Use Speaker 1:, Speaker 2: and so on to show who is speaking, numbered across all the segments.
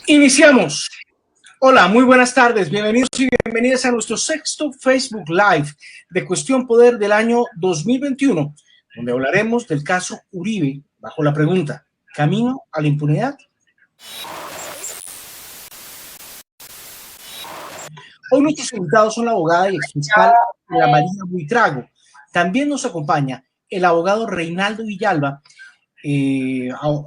Speaker 1: Iniciamos. Hola, muy buenas tardes. Bienvenidos y bienvenidas a nuestro sexto Facebook Live de Cuestión Poder del año 2021, donde hablaremos del caso Uribe bajo la pregunta: ¿camino a la impunidad? Hoy nuestros invitados son la abogada y exfiscal María Buitrago. También nos acompaña el abogado Reinaldo Villalba.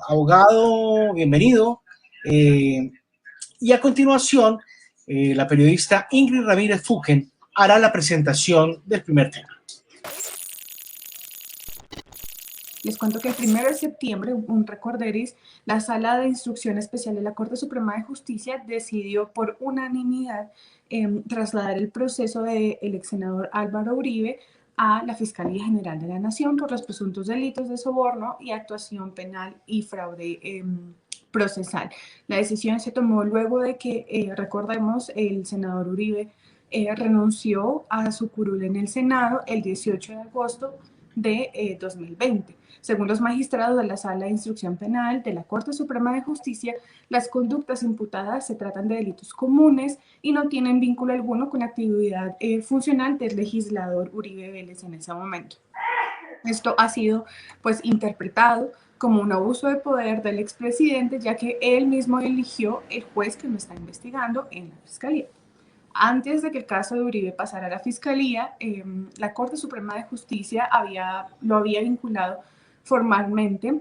Speaker 1: Abogado, bienvenido. Y a continuación, la periodista Ingrid Ramírez Fuquen hará la presentación del primer tema.
Speaker 2: Les cuento que el 1 de septiembre, un recorderis, la Sala de Instrucción Especial de la Corte Suprema de Justicia decidió por unanimidad trasladar el proceso del ex senador Álvaro Uribe a la Fiscalía General de la Nación por los presuntos delitos de soborno y actuación penal y fraude procesal. La decisión se tomó luego de que, recordemos, el senador Uribe renunció a su curul en el Senado el 18 de agosto de 2020. Según los magistrados de la Sala de Instrucción Penal de la Corte Suprema de Justicia, las conductas imputadas se tratan de delitos comunes y no tienen vínculo alguno con la actividad funcional del legislador Uribe Vélez en ese momento. Esto ha sido pues interpretado como un abuso de poder del expresidente, ya que él mismo eligió el juez que lo está investigando en la Fiscalía. Antes de que el caso de Uribe pasara a la Fiscalía, la Corte Suprema de Justicia lo había vinculado formalmente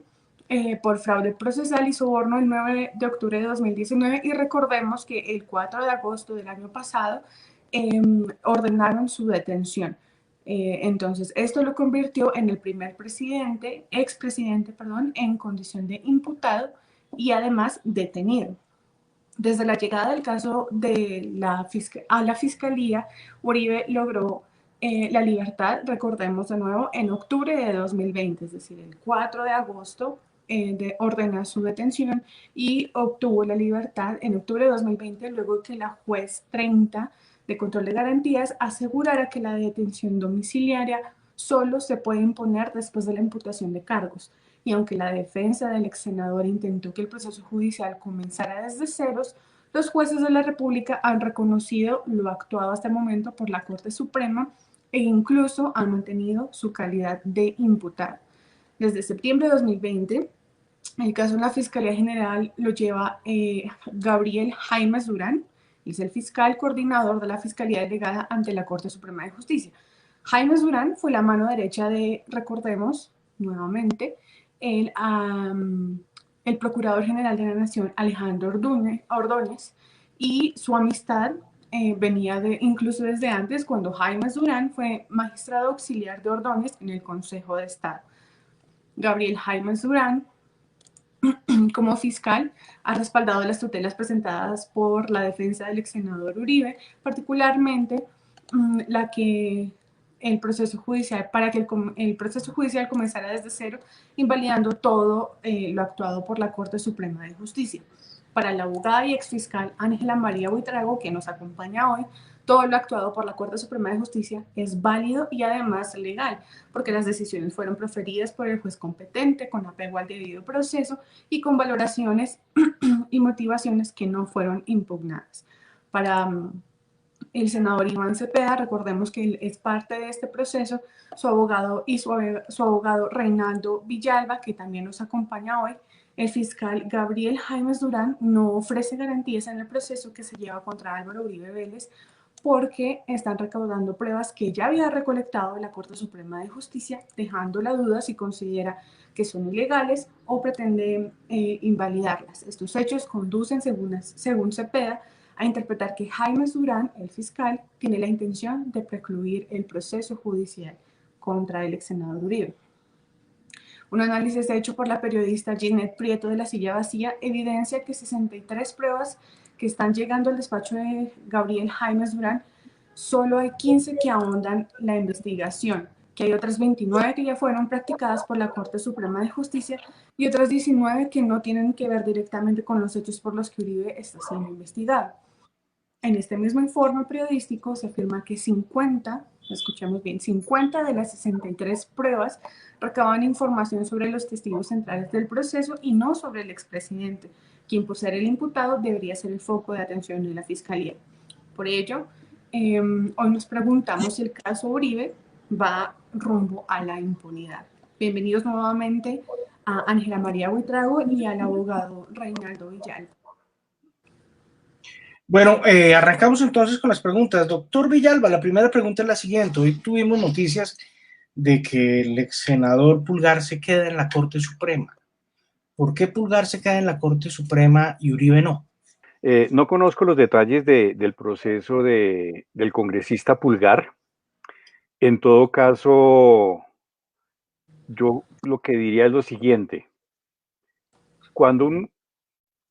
Speaker 2: por fraude procesal y soborno el 9 de octubre de 2019, y recordemos que el 4 de agosto del año pasado ordenaron su detención. Entonces, esto lo convirtió en el primer expresidente, en condición de imputado y además detenido. Desde la llegada del caso a la Fiscalía, Uribe logró la libertad, recordemos de nuevo, en octubre de 2020, es decir, el 4 de agosto ordena su detención y obtuvo la libertad en octubre de 2020, luego de que la juez 30 de control de garantías asegurara que la detención domiciliaria solo se puede imponer después de la imputación de cargos. Y aunque la defensa del ex senador intentó que el proceso judicial comenzara desde ceros, los jueces de la República han reconocido lo actuado hasta el momento por la Corte Suprema e incluso han mantenido su calidad de imputado. Desde septiembre de 2020, el caso en la Fiscalía General lo lleva Gabriel Jaimes Durán, es el fiscal coordinador de la Fiscalía Delegada ante la Corte Suprema de Justicia. Jaimes Durán fue la mano derecha de, recordemos nuevamente, el Procurador General de la Nación, Alejandro Ordóñez, y su amistad venía incluso desde antes, cuando Jaimes Durán fue magistrado auxiliar de Ordóñez en el Consejo de Estado. Gabriel Jaimes Durán, como fiscal, ha respaldado las tutelas presentadas por la defensa del ex senador Uribe, particularmente para que el proceso judicial comenzara desde cero, invalidando todo lo actuado por la Corte Suprema de Justicia. Para la abogada y exfiscal Ángela María Buitrago, que nos acompaña hoy, todo lo actuado por la Corte Suprema de Justicia es válido y además legal, porque las decisiones fueron proferidas por el juez competente, con apego al debido proceso y con valoraciones y motivaciones que no fueron impugnadas. Para el senador Iván Cepeda, recordemos que él es parte de este proceso, su abogado Reinaldo Villalba, que también nos acompaña hoy. El fiscal Gabriel Jaimes Durán no ofrece garantías en el proceso que se lleva contra Álvaro Uribe Vélez, porque están recaudando pruebas que ya había recolectado la Corte Suprema de Justicia, dejando la duda si considera que son ilegales o pretende invalidarlas. Estos hechos conducen, según Cepeda, a interpretar que Jaimes Durán, el fiscal, tiene la intención de precluir el proceso judicial contra el ex senador Uribe. Un análisis hecho por la periodista Ginette Prieto de La Silla Vacía evidencia que 63 pruebas que están llegando al despacho de Gabriel Jaimes Durán, solo hay 15 que ahondan la investigación, que hay otras 29 que ya fueron practicadas por la Corte Suprema de Justicia y otras 19 que no tienen que ver directamente con los hechos por los que Uribe está siendo investigado. En este mismo informe periodístico se afirma que 50 escuchamos bien, 50 de las 63 pruebas recaban información sobre los testigos centrales del proceso y no sobre el expresidente, quien por ser el imputado debería ser el foco de atención de la Fiscalía. Por ello, hoy nos preguntamos si el caso Uribe va rumbo a la impunidad. Bienvenidos nuevamente a Ángela María Buitrago y al abogado Reinaldo Villalba.
Speaker 1: Bueno, arrancamos entonces con las preguntas. Doctor Villalba, la primera pregunta es la siguiente. Hoy tuvimos noticias de que el ex senador Pulgar se queda en la Corte Suprema. ¿Por qué Pulgar se queda en la Corte Suprema y Uribe no?
Speaker 3: No conozco los detalles del proceso del congresista Pulgar. En todo caso, yo lo que diría es lo siguiente. Cuando un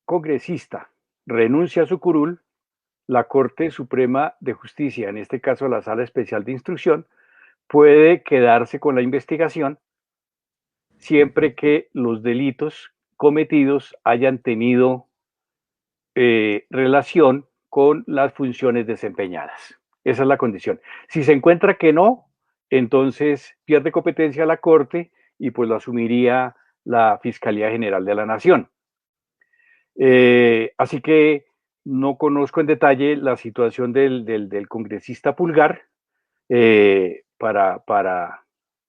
Speaker 3: congresista renuncia a su curul, la Corte Suprema de Justicia, en este caso la Sala Especial de Instrucción, puede quedarse con la investigación siempre que los delitos cometidos hayan tenido relación con las funciones desempeñadas. Esa es la condición. Si se encuentra que no, entonces pierde competencia la Corte y pues lo asumiría la Fiscalía General de la Nación. Así que no conozco en detalle la situación del congresista Pulgar para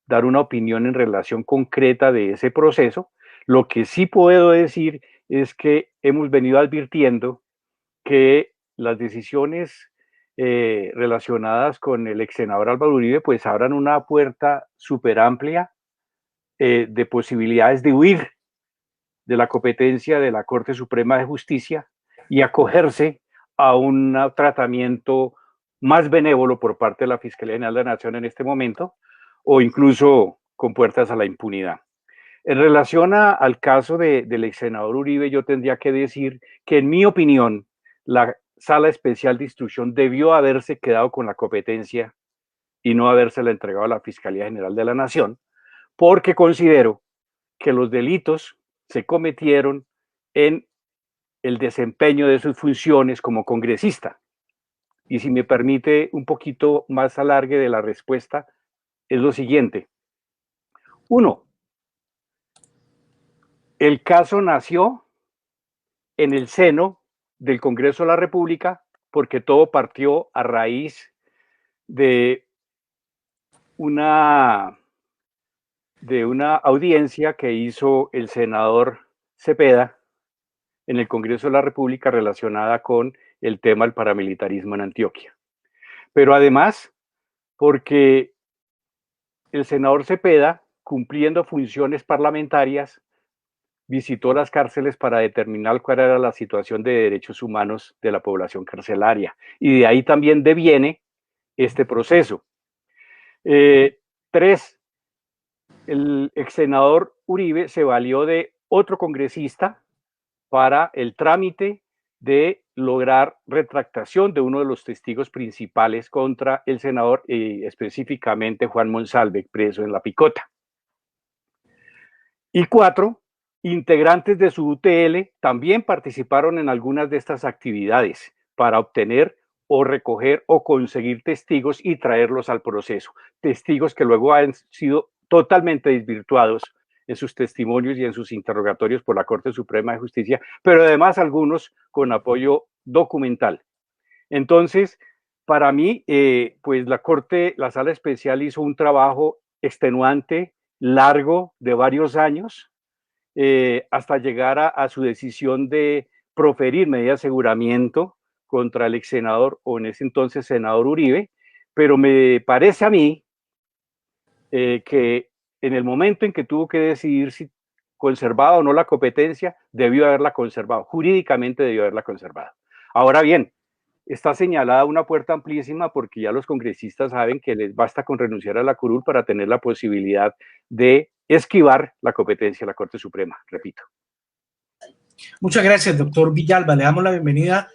Speaker 3: dar una opinión en relación concreta de ese proceso. Lo que sí puedo decir es que hemos venido advirtiendo que las decisiones relacionadas con el ex senador Álvaro Uribe pues abran una puerta súper amplia de posibilidades de huir de la competencia de la Corte Suprema de Justicia y acogerse a un tratamiento más benévolo por parte de la Fiscalía General de la Nación en este momento, o incluso con puertas a la impunidad. En relación al caso del ex senador Uribe, yo tendría que decir que, en mi opinión, la Sala Especial de Instrucción debió haberse quedado con la competencia y no habérsela entregado a la Fiscalía General de la Nación, porque considero que los delitos se cometieron en el desempeño de sus funciones como congresista. Y si me permite un poquito más alargue de la respuesta, es lo siguiente. Uno, el caso nació en el seno del Congreso de la República porque todo partió a raíz de una audiencia que hizo el senador Cepeda en el Congreso de la República relacionada con el tema del paramilitarismo en Antioquia. Pero además, porque el senador Cepeda, cumpliendo funciones parlamentarias, visitó las cárceles para determinar cuál era la situación de derechos humanos de la población carcelaria. Y de ahí también deviene este proceso. Tres, el ex senador Uribe se valió de otro congresista para el trámite de lograr retractación de uno de los testigos principales contra el senador, específicamente Juan Monsalve, preso en La Picota. Y cuatro, integrantes de su UTL también participaron en algunas de estas actividades para obtener o recoger o conseguir testigos y traerlos al proceso. Testigos que luego han sido totalmente desvirtuados en sus testimonios y en sus interrogatorios por la Corte Suprema de Justicia, pero además algunos con apoyo documental. Entonces, para mí, pues la Sala Especial hizo un trabajo extenuante, largo, de varios años, hasta llegar a su decisión de proferir medida de aseguramiento contra el ex senador, o en ese entonces senador Uribe, pero me parece a mí que en el momento en que tuvo que decidir si conservaba o no la competencia, debió haberla conservado, jurídicamente debió haberla conservado. Ahora bien, está señalada una puerta amplísima porque ya los congresistas saben que les basta con renunciar a la curul para tener la posibilidad de esquivar la competencia de la Corte Suprema, repito.
Speaker 1: Muchas gracias, doctor Villalba. Le damos la bienvenida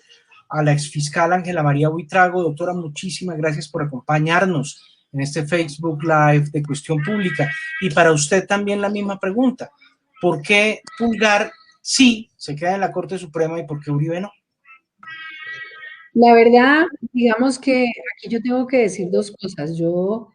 Speaker 1: a la exfiscal Ángela María Buitrago. Doctora, muchísimas gracias por acompañarnos en este Facebook Live de Cuestión Pública. Y para usted también la misma pregunta. ¿Por qué Pulgar sí se queda en la Corte Suprema y por qué Uribe no?
Speaker 4: La verdad, digamos que aquí yo tengo que decir dos cosas. Yo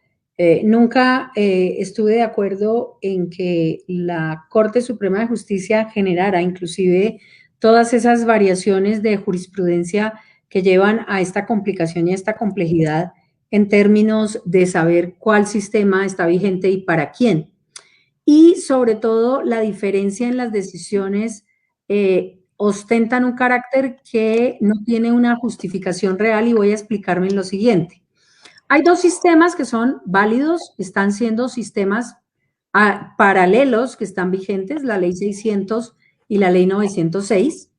Speaker 4: nunca estuve de acuerdo en que la Corte Suprema de Justicia generara inclusive todas esas variaciones de jurisprudencia que llevan a esta complicación y a esta complejidad en términos de saber cuál sistema está vigente y para quién. Y sobre todo la diferencia en las decisiones ostentan un carácter que no tiene una justificación real y voy a explicarme en lo siguiente. Hay dos sistemas que son válidos, están siendo sistemas paralelos que están vigentes, la ley 600 y la ley 906.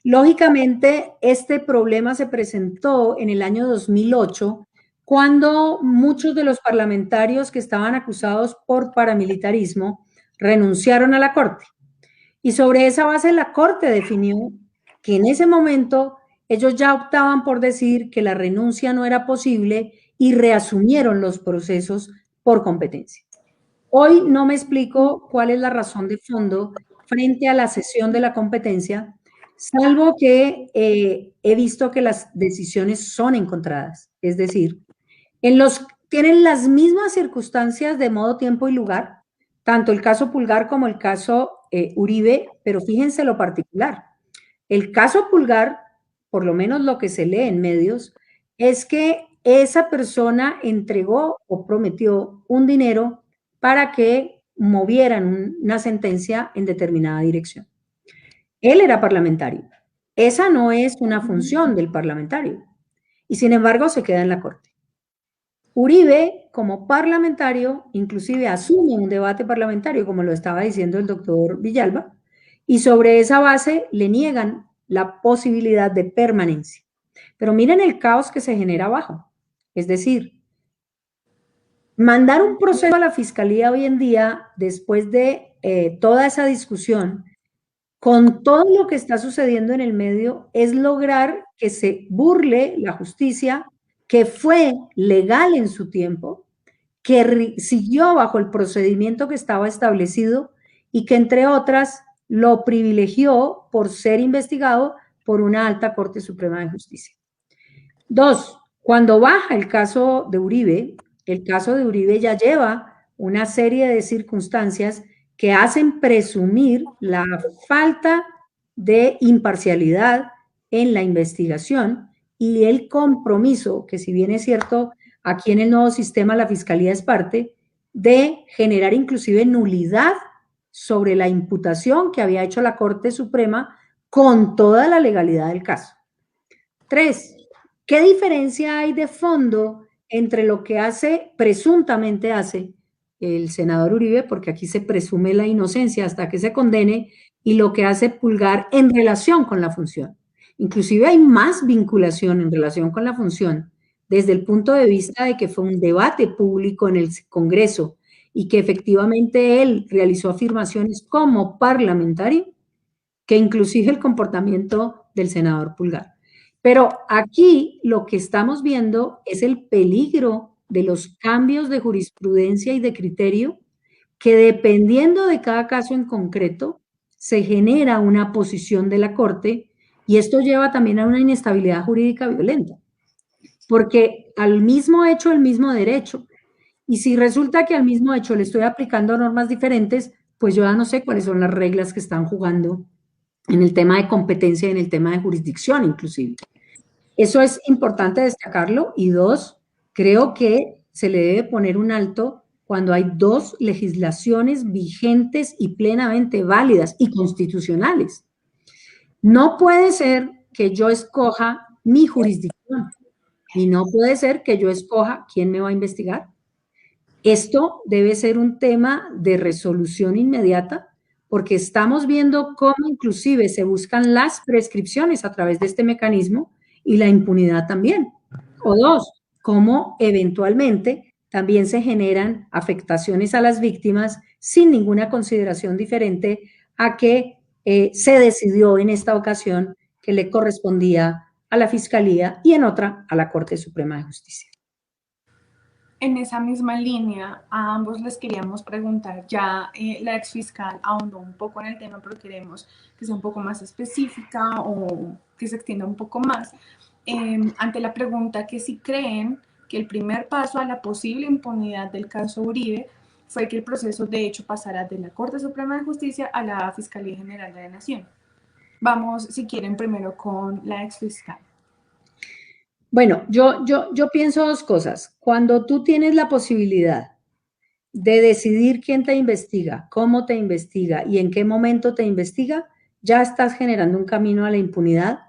Speaker 4: Lógicamente, este problema se presentó en el año 2008 cuando muchos de los parlamentarios que estaban acusados por paramilitarismo renunciaron a la Corte. Y sobre esa base la Corte definió que en ese momento ellos ya optaban por decir que la renuncia no era posible y reasumieron los procesos por competencia. Hoy no me explico cuál es la razón de fondo frente a la cesión de la competencia, salvo que he visto que las decisiones son encontradas. Es decir, tienen las mismas circunstancias de modo, tiempo y lugar, tanto el caso Pulgar como el caso Uribe, pero fíjense lo particular. El caso Pulgar, por lo menos lo que se lee en medios, es que esa persona entregó o prometió un dinero para que movieran una sentencia en determinada dirección. Él era parlamentario. Esa no es una función del parlamentario. Y sin embargo se queda en la Corte. Uribe, como parlamentario, inclusive asume un debate parlamentario, como lo estaba diciendo el doctor Villalba, y sobre esa base le niegan la posibilidad de permanencia. Pero miren el caos que se genera abajo. Es decir, mandar un proceso a la fiscalía hoy en día, después de toda esa discusión, con todo lo que está sucediendo en el medio, es lograr que se burle la justicia, que fue legal en su tiempo, que siguió bajo el procedimiento que estaba establecido y que, entre otras, lo privilegió por ser investigado por una alta Corte Suprema de Justicia. Dos, cuando baja el caso de Uribe ya lleva una serie de circunstancias que hacen presumir la falta de imparcialidad en la investigación y el compromiso, que si bien es cierto, aquí en el nuevo sistema la Fiscalía es parte, de generar inclusive nulidad sobre la imputación que había hecho la Corte Suprema con toda la legalidad del caso. Tres, ¿qué diferencia hay de fondo entre lo que presuntamente hace el senador Uribe, porque aquí se presume la inocencia hasta que se condene, y lo que hace Pulgar en relación con la función? Inclusive hay más vinculación en relación con la función, desde el punto de vista de que fue un debate público en el Congreso y que efectivamente él realizó afirmaciones como parlamentario, que inclusive el comportamiento del senador Pulgar. Pero aquí lo que estamos viendo es el peligro de los cambios de jurisprudencia y de criterio que, dependiendo de cada caso en concreto, se genera una posición de la Corte, y esto lleva también a una inestabilidad jurídica violenta, porque al mismo hecho, el mismo derecho. Y si resulta que al mismo hecho le estoy aplicando normas diferentes, pues yo ya no sé cuáles son las reglas que están jugando en el tema de competencia y en el tema de jurisdicción inclusive. Eso es importante destacarlo. Y dos, creo que se le debe poner un alto cuando hay dos legislaciones vigentes y plenamente válidas y constitucionales. No puede ser que yo escoja mi jurisdicción y no puede ser que yo escoja quién me va a investigar. Esto debe ser un tema de resolución inmediata, porque estamos viendo cómo inclusive se buscan las prescripciones a través de este mecanismo y la impunidad también. O dos, cómo eventualmente también se generan afectaciones a las víctimas sin ninguna consideración diferente a que se decidió en esta ocasión que le correspondía a la Fiscalía y en otra a la Corte Suprema de Justicia.
Speaker 2: En esa misma línea, a ambos les queríamos preguntar, ya la exfiscal ahondó un poco en el tema, pero queremos que sea un poco más específica o que se extienda un poco más. ante la pregunta que si creen que el primer paso a la posible impunidad del caso Uribe fue que el proceso de hecho pasara de la Corte Suprema de Justicia a la Fiscalía General de la Nación. Vamos, si quieren, primero con la exfiscal.
Speaker 4: Bueno, yo pienso dos cosas. Cuando tú tienes la posibilidad de decidir quién te investiga, cómo te investiga y en qué momento te investiga, ya estás generando un camino a la impunidad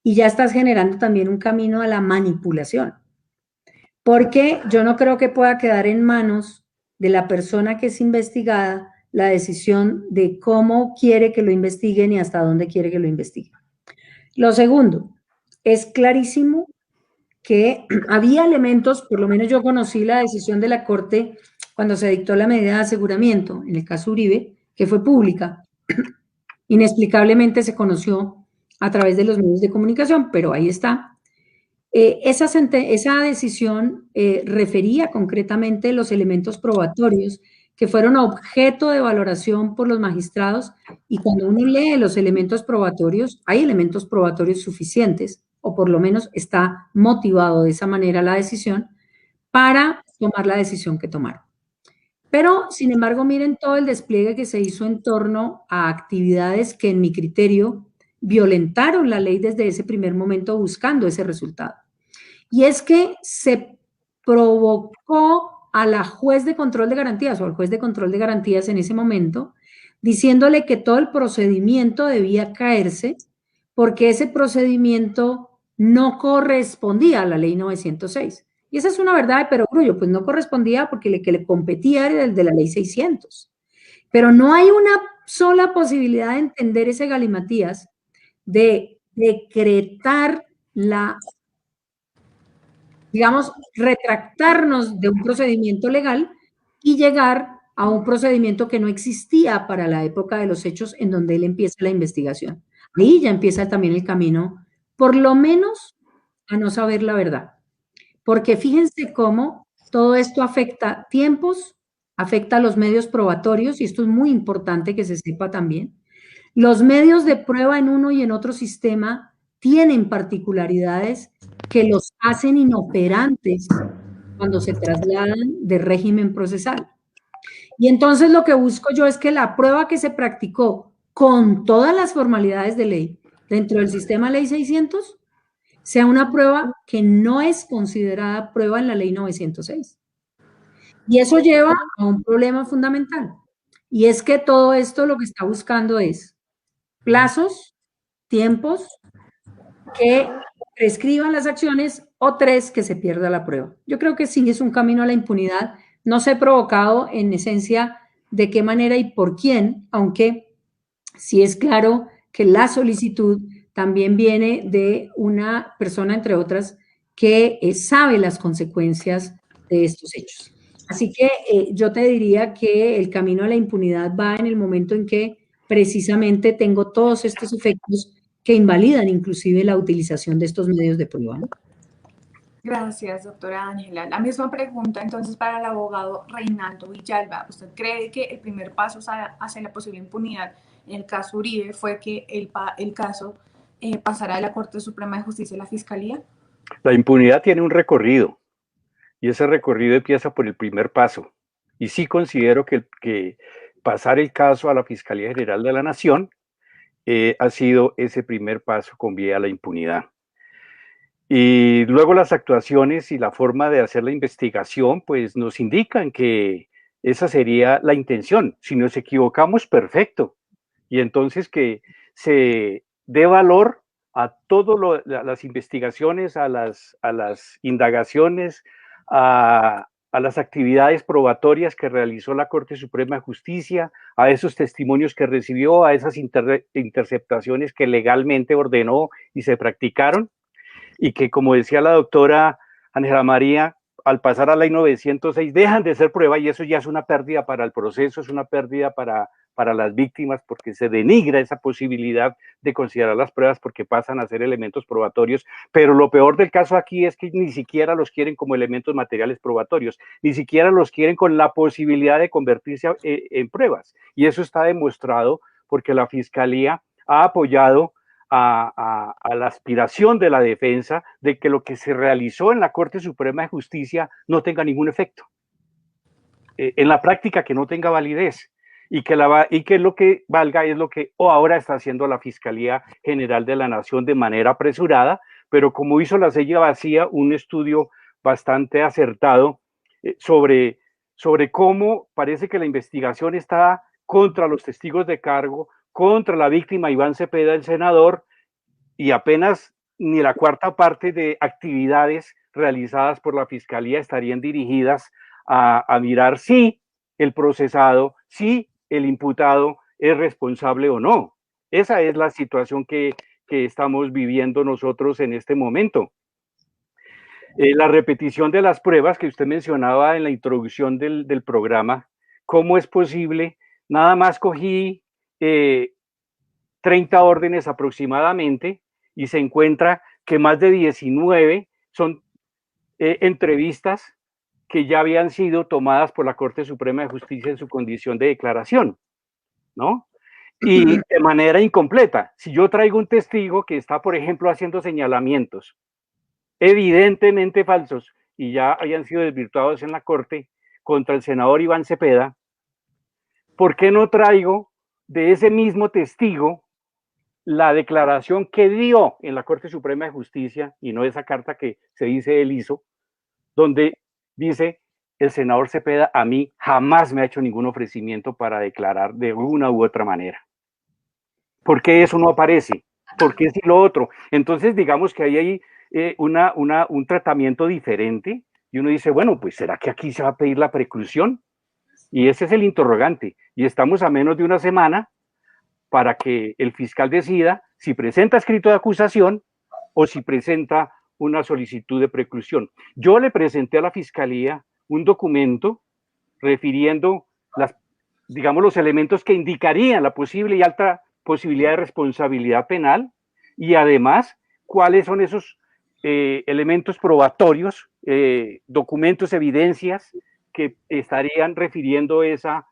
Speaker 4: y ya estás generando también un camino a la manipulación. Porque yo no creo que pueda quedar en manos de la persona que es investigada la decisión de cómo quiere que lo investiguen y hasta dónde quiere que lo investiguen. Lo segundo, es clarísimo que había elementos, por lo menos yo conocí la decisión de la Corte cuando se dictó la medida de aseguramiento, en el caso Uribe, que fue pública. Inexplicablemente se conoció a través de los medios de comunicación, pero ahí está. Esa decisión refería concretamente los elementos probatorios que fueron objeto de valoración por los magistrados, y cuando uno lee los elementos probatorios, hay elementos probatorios suficientes, o por lo menos está motivado de esa manera la decisión, para tomar la decisión que tomaron. Pero, sin embargo, miren todo el despliegue que se hizo en torno a actividades que, en mi criterio, violentaron la ley desde ese primer momento buscando ese resultado. Y es que se provocó a la juez de control de garantías o al juez de control de garantías en ese momento, diciéndole que todo el procedimiento debía caerse porque ese procedimiento no correspondía a la ley 906. Y esa es una verdad de perogrullo, pues no correspondía porque el que le competía era el de la ley 600. Pero no hay una sola posibilidad de entender ese galimatías de decretar digamos, retractarnos de un procedimiento legal y llegar a un procedimiento que no existía para la época de los hechos en donde él empieza la investigación. Ahí ya empieza también el camino, por lo menos, a no saber la verdad. Porque fíjense cómo todo esto afecta tiempos, afecta a los medios probatorios, y esto es muy importante que se sepa también. Los medios de prueba en uno y en otro sistema tienen particularidades que los hacen inoperantes cuando se trasladan de régimen procesal. Y entonces lo que busco yo es que la prueba que se practicó con todas las formalidades de ley dentro del sistema Ley 600 sea una prueba que no es considerada prueba en la Ley 906. Y eso lleva a un problema fundamental. Y es que todo esto lo que está buscando es plazos, tiempos, que prescriban las acciones, o tres, que se pierda la prueba. Yo creo que sí es un camino a la impunidad. No se ha provocado en esencia de qué manera y por quién, aunque sí es claro que la solicitud también viene de una persona, entre otras, que sabe las consecuencias de estos hechos. Así que yo te diría que el camino a la impunidad va en el momento en que precisamente tengo todos estos efectos que invalidan inclusive la utilización de estos medios de prueba, ¿no?
Speaker 2: Gracias, doctora Ángela. La misma pregunta entonces para el abogado Reinaldo Villalba. ¿Usted cree que el primer paso hacia la posible impunidad en el caso Uribe fue que el caso pasara de la Corte Suprema de Justicia a la Fiscalía?
Speaker 3: La impunidad tiene un recorrido, y ese recorrido empieza por el primer paso. Y sí considero que pasar el caso a la Fiscalía General de la Nación ha sido ese primer paso con vía a la impunidad. Y luego las actuaciones y la forma de hacer la investigación, pues nos indican que esa sería la intención. Si nos equivocamos, perfecto. Y entonces que se dé valor a todas las investigaciones, a las indagaciones, a las actividades probatorias que realizó la Corte Suprema de Justicia, a esos testimonios que recibió, a esas interceptaciones que legalmente ordenó y se practicaron, y que, como decía la doctora Ángela María, al pasar a la ley 906 dejan de ser prueba, y eso ya es una pérdida para el proceso, es una pérdida para las víctimas, porque se denigra esa posibilidad de considerar las pruebas porque pasan a ser elementos probatorios. Pero lo peor del caso aquí es que ni siquiera los quieren como elementos materiales probatorios, ni siquiera los quieren con la posibilidad de convertirse en pruebas, y eso está demostrado porque la Fiscalía ha apoyado a la aspiración de la defensa de que lo que se realizó en la Corte Suprema de Justicia no tenga ningún efecto. En la práctica, que no tenga validez y que lo que valga es lo que ahora está haciendo la Fiscalía General de la Nación de manera apresurada, pero como hizo la silla vacía, un estudio bastante acertado sobre cómo parece que la investigación está contra los testigos de cargo, contra la víctima Iván Cepeda, el senador, y apenas ni la cuarta parte de actividades realizadas por la Fiscalía estarían dirigidas a mirar si el procesado, si el imputado es responsable o no. Esa es la situación que estamos viviendo nosotros en este momento. La repetición de las pruebas que usted mencionaba en la introducción del programa, ¿cómo es posible? Nada más cogí 30 órdenes aproximadamente y se encuentra que más de 19 son entrevistas que ya habían sido tomadas por la Corte Suprema de Justicia en su condición de declaración, ¿no? Y de manera incompleta. Si yo traigo un testigo que está, por ejemplo, haciendo señalamientos evidentemente falsos y ya hayan sido desvirtuados en la Corte contra el senador Iván Cepeda, ¿por qué no traigo de ese mismo testigo la declaración que dio en la Corte Suprema de Justicia, y no esa carta que se dice él hizo, donde dice: el senador Cepeda a mí jamás me ha hecho ningún ofrecimiento para declarar de una u otra manera? ¿Por qué eso no aparece? ¿Por qué sí lo otro? Entonces, digamos que ahí hay un tratamiento diferente, y uno dice, bueno, pues ¿será que aquí se va a pedir la preclusión? Y ese es el interrogante, y estamos a menos de una semana para que el fiscal decida si presenta escrito de acusación o si presenta una solicitud de preclusión. Yo le presenté a la Fiscalía un documento refiriendo los elementos que indicarían la posible y alta posibilidad de responsabilidad penal, y además cuáles son esos elementos probatorios, documentos, evidencias que estarían refiriendo esa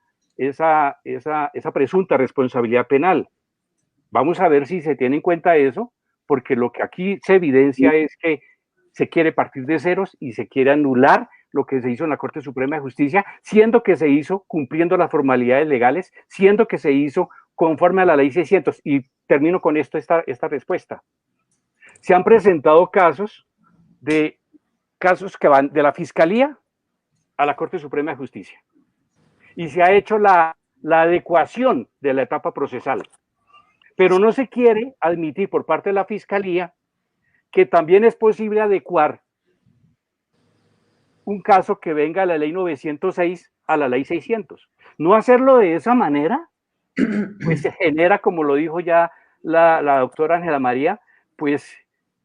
Speaker 3: presunta responsabilidad penal. Vamos a ver si se tiene en cuenta eso, porque lo que aquí se evidencia es que se quiere partir de ceros y se quiere anular lo que se hizo en la Corte Suprema de Justicia, siendo que se hizo cumpliendo las formalidades legales, siendo que se hizo conforme a la ley 600. Y termino con esta respuesta. Se han presentado casos que van de la Fiscalía a la Corte Suprema de Justicia, y se ha hecho la adecuación de la etapa procesal, pero no se quiere admitir por parte de la Fiscalía que también es posible adecuar un caso que venga a la ley 906 a la ley 600. No hacerlo de esa manera, pues se genera, como lo dijo ya la doctora Ángela María, pues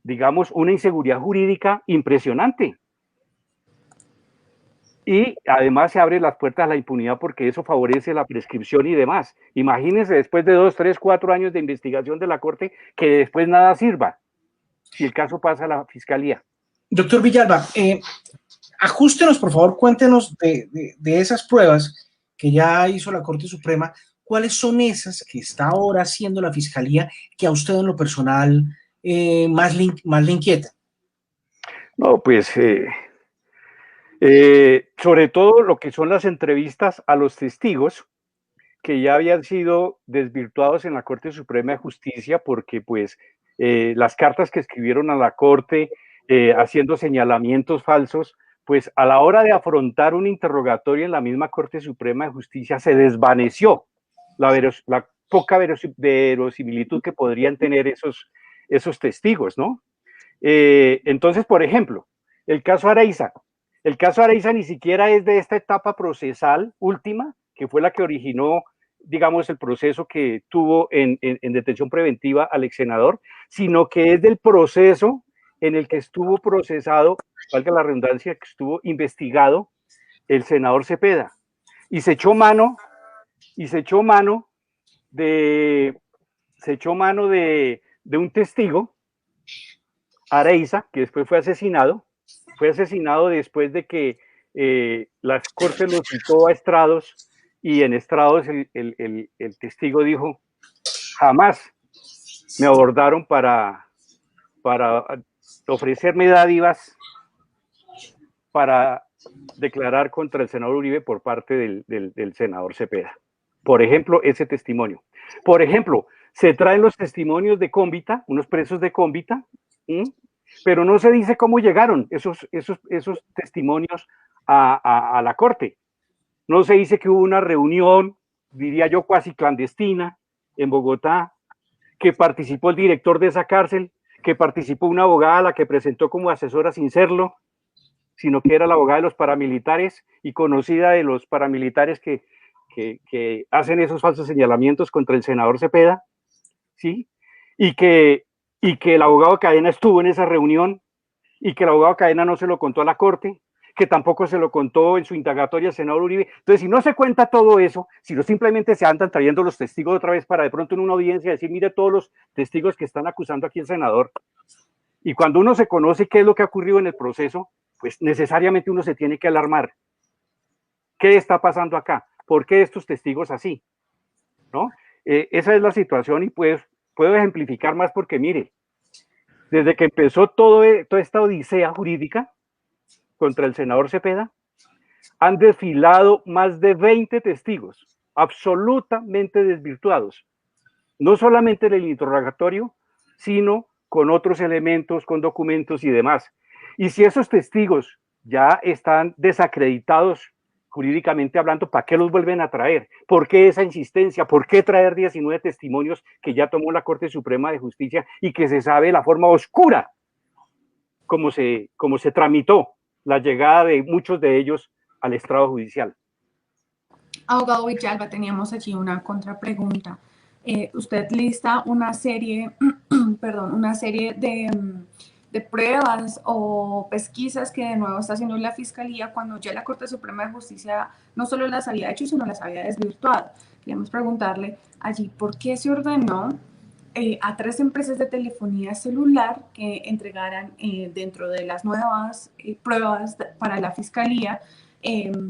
Speaker 3: digamos una inseguridad jurídica impresionante. Y además se abren las puertas a la impunidad, porque eso favorece la prescripción y demás. Imagínense, después de 2, 3, 4 años de investigación de la Corte, que después nada sirva y el caso pasa a la Fiscalía.
Speaker 1: Doctor Villalba, ajustenos, por favor, cuéntenos de esas pruebas que ya hizo la Corte Suprema. ¿Cuáles son esas que está ahora haciendo la Fiscalía que a usted en lo personal más le inquieta?
Speaker 3: No, pues sobre todo lo que son las entrevistas a los testigos que ya habían sido desvirtuados en la Corte Suprema de Justicia, porque pues las cartas que escribieron a la Corte haciendo señalamientos falsos, pues a la hora de afrontar un interrogatorio en la misma Corte Suprema de Justicia se desvaneció la poca verosimilitud que podrían tener esos testigos, ¿no? Entonces, por ejemplo, el caso Araiza ni siquiera es de esta etapa procesal última, que fue la que originó, digamos, el proceso que tuvo en detención preventiva al ex senador, sino que es del proceso en el que estuvo procesado, valga la redundancia, que estuvo investigado el senador Cepeda, y se echó mano de un testigo, Araiza, que después fue asesinado después de que las Cortes lo citó a estrados, y en estrados el testigo dijo: jamás me abordaron para ofrecerme dádivas para declarar contra el senador Uribe por parte del senador Cepeda. Por ejemplo, ese testimonio. Por ejemplo, se traen los testimonios de Cómbita, unos presos de Cómbita, pero no se dice cómo llegaron esos testimonios a la corte. No se dice que hubo una reunión, diría yo, cuasi clandestina en Bogotá, que participó el director de esa cárcel, que participó una abogada a la que presentó como asesora sin serlo, sino que era la abogada de los paramilitares y conocida de los paramilitares que hacen esos falsos señalamientos contra el senador Cepeda, ¿sí? Y que el abogado Cadena estuvo en esa reunión y que el abogado Cadena no se lo contó a la corte, que tampoco se lo contó en su indagatoria al senador Uribe. Entonces, si no se cuenta todo eso, si no simplemente se andan trayendo los testigos otra vez para de pronto en una audiencia decir, mire todos los testigos que están acusando aquí al senador, y cuando uno se conoce qué es lo que ha ocurrido en el proceso, pues necesariamente uno se tiene que alarmar. ¿Qué está pasando acá? ¿Por qué estos testigos así? ¿No? Esa es la situación y pues puedo ejemplificar más porque mire, desde que empezó toda esta odisea jurídica contra el senador Cepeda, han desfilado más de 20 testigos absolutamente desvirtuados, no solamente en el interrogatorio, sino con otros elementos, con documentos y demás. Y si esos testigos ya están desacreditados jurídicamente hablando, ¿para qué los vuelven a traer? ¿Por qué esa insistencia? ¿Por qué traer 19 testimonios que ya tomó la Corte Suprema de Justicia y que se sabe la forma oscura como se tramitó la llegada de muchos de ellos al estrado judicial?
Speaker 2: Abogado Villalba, teníamos aquí una contrapregunta. Usted lista una serie, una serie de pruebas o pesquisas que de nuevo está haciendo la Fiscalía cuando ya la Corte Suprema de Justicia no solo las había hecho, sino las había desvirtuado. Queríamos preguntarle allí por qué se ordenó a 3 empresas de telefonía celular que entregaran dentro de las nuevas pruebas para la Fiscalía,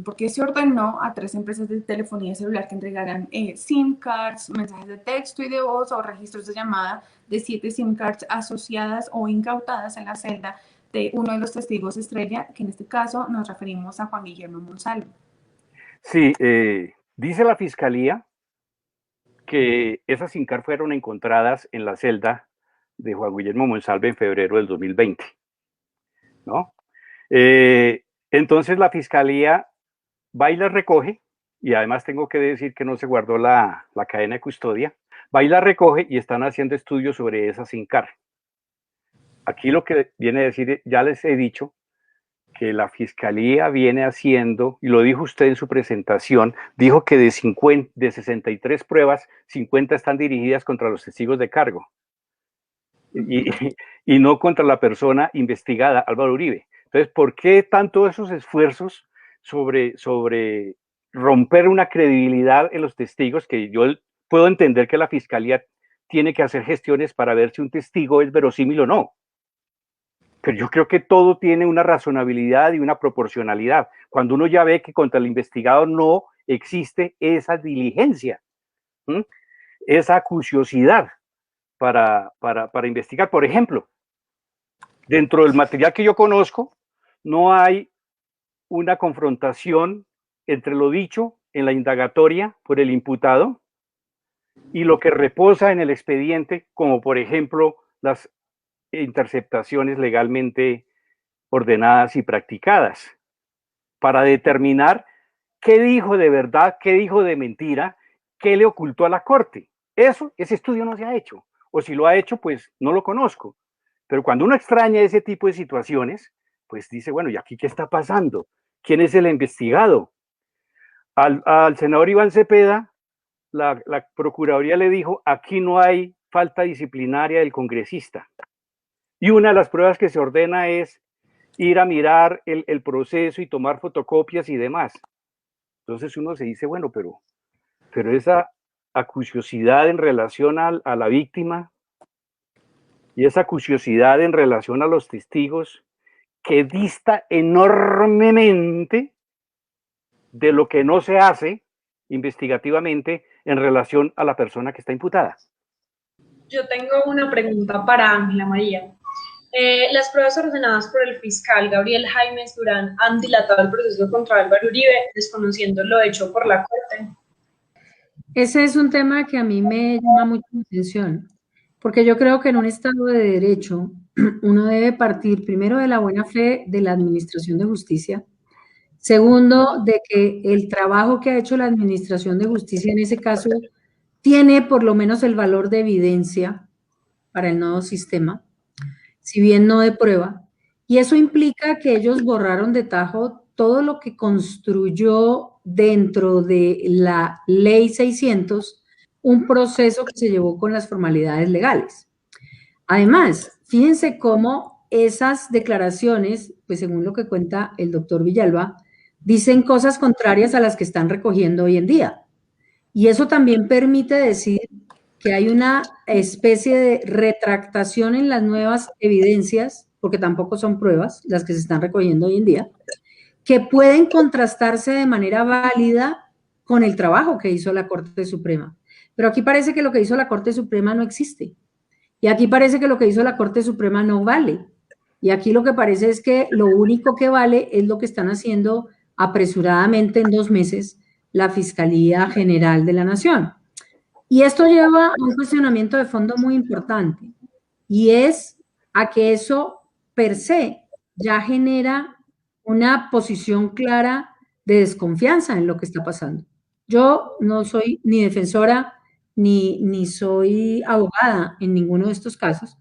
Speaker 2: porque se ordenó a 3 empresas de telefonía celular que entregaran SIM cards, mensajes de texto y de voz o registros de llamada de 7 SIM cards asociadas o incautadas en la celda de uno de los testigos estrella, que en este caso nos referimos a Juan Guillermo Monsalve.
Speaker 3: Sí, dice la Fiscalía que esas SIM cards fueron encontradas en la celda de Juan Guillermo Monsalve en febrero del 2020, ¿no? Entonces la Fiscalía va y las recoge, y además tengo que decir que no se guardó la cadena de custodia, va y la recoge y están haciendo estudios sobre esa SIM card. Aquí lo que viene a decir, ya les he dicho, que la Fiscalía viene haciendo, y lo dijo usted en su presentación, dijo que de 63 pruebas, 50 están dirigidas contra los testigos de cargo y no contra la persona investigada, Álvaro Uribe. Entonces, ¿por qué tanto esos esfuerzos sobre romper una credibilidad en los testigos? Que yo puedo entender que la Fiscalía tiene que hacer gestiones para ver si un testigo es verosímil o no. Pero yo creo que todo tiene una razonabilidad y una proporcionalidad. Cuando uno ya ve que contra el investigado no existe esa diligencia, esa acuciosidad para investigar. Por ejemplo, dentro del material que yo conozco, no hay una confrontación entre lo dicho en la indagatoria por el imputado y lo que reposa en el expediente, como por ejemplo las interceptaciones legalmente ordenadas y practicadas, para determinar qué dijo de verdad, qué dijo de mentira, qué le ocultó a la Corte. Ese estudio no se ha hecho, o si lo ha hecho, pues no lo conozco. Pero cuando uno extraña ese tipo de situaciones, pues dice, bueno, ¿y aquí qué está pasando? ¿Quién es el investigado? Al senador Iván Cepeda, la Procuraduría le dijo, aquí no hay falta disciplinaria del congresista. Y una de las pruebas que se ordena es ir a mirar el proceso y tomar fotocopias y demás. Entonces uno se dice, bueno, pero esa acuciosidad en relación a la víctima y esa acuciosidad en relación a los testigos que dista enormemente de lo que no se hace investigativamente en relación a la persona que está imputada.
Speaker 5: Yo tengo una pregunta para Ángela María. Las pruebas ordenadas por el fiscal Gabriel Jaimes Durán han dilatado el proceso contra Álvaro Uribe, desconociendo lo hecho por la Corte.
Speaker 4: Ese es un tema que a mí me llama mucho la atención, porque yo creo que en un Estado de Derecho uno debe partir primero de la buena fe de la Administración de Justicia, segundo, de que el trabajo que ha hecho la Administración de Justicia en ese caso tiene por lo menos el valor de evidencia para el nuevo sistema, si bien no de prueba, y eso implica que ellos borraron de tajo todo lo que construyó dentro de la Ley 600, un proceso que se llevó con las formalidades legales. Además, fíjense cómo esas declaraciones, pues según lo que cuenta el doctor Villalba, dicen cosas contrarias a las que están recogiendo hoy en día. Y eso también permite decir que hay una especie de retractación en las nuevas evidencias, porque tampoco son pruebas las que se están recogiendo hoy en día, que pueden contrastarse de manera válida con el trabajo que hizo la Corte Suprema. Pero aquí parece que lo que hizo la Corte Suprema no existe. Y aquí parece que lo que hizo la Corte Suprema no vale. Y aquí lo que parece es que lo único que vale es lo que están haciendo apresuradamente en 2 meses la Fiscalía General de la Nación. Y esto lleva a un cuestionamiento de fondo muy importante, y es a que eso per se ya genera una posición clara de desconfianza en lo que está pasando. Yo no soy ni defensora ni soy abogada en ninguno de estos casos,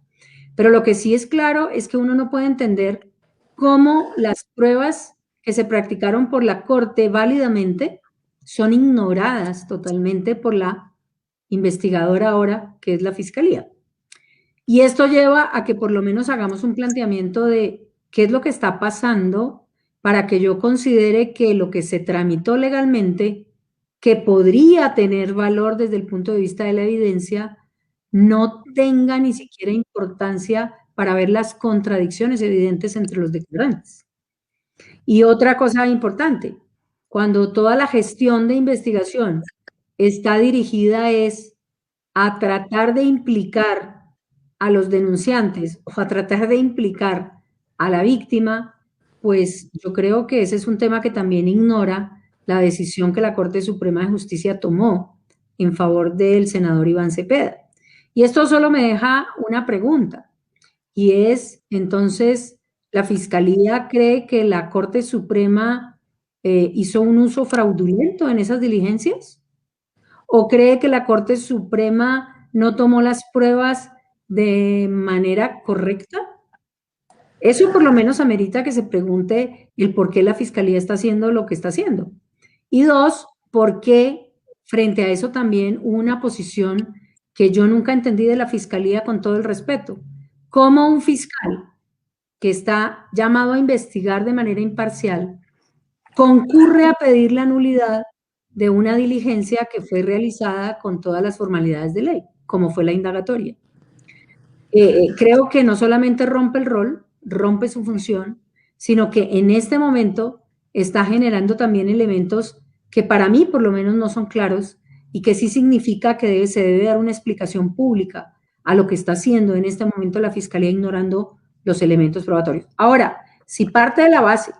Speaker 4: pero lo que sí es claro es que uno no puede entender cómo las pruebas que se practicaron por la Corte válidamente son ignoradas totalmente por la investigadora ahora, que es la Fiscalía. Y esto lleva a que por lo menos hagamos un planteamiento de qué es lo que está pasando para que yo considere que lo que se tramitó legalmente, que podría tener valor desde el punto de vista de la evidencia, no tenga ni siquiera importancia para ver las contradicciones evidentes entre los declarantes. Y otra cosa importante, cuando toda la gestión de investigación está dirigida es a tratar de implicar a los denunciantes o a tratar de implicar a la víctima, pues yo creo que ese es un tema que también ignora la decisión que la Corte Suprema de Justicia tomó en favor del senador Iván Cepeda. Y esto solo me deja una pregunta, y es, entonces, ¿la Fiscalía cree que la Corte Suprema hizo un uso fraudulento en esas diligencias? ¿O cree que la Corte Suprema no tomó las pruebas de manera correcta? Eso por lo menos amerita que se pregunte el por qué la Fiscalía está haciendo lo que está haciendo. Y dos, ¿por qué frente a eso también una posición que yo nunca entendí de la Fiscalía, con todo el respeto? ¿Cómo un fiscal que está llamado a investigar de manera imparcial concurre a pedir la nulidad de una diligencia que fue realizada con todas las formalidades de ley, como fue la indagatoria? Creo que no solamente rompe el rol, rompe su función, sino que en este momento está generando también elementos que para mí por lo menos no son claros, y que sí significa que se debe dar una explicación pública a lo que está haciendo en este momento la Fiscalía, ignorando los elementos probatorios. Ahora, si parte de la base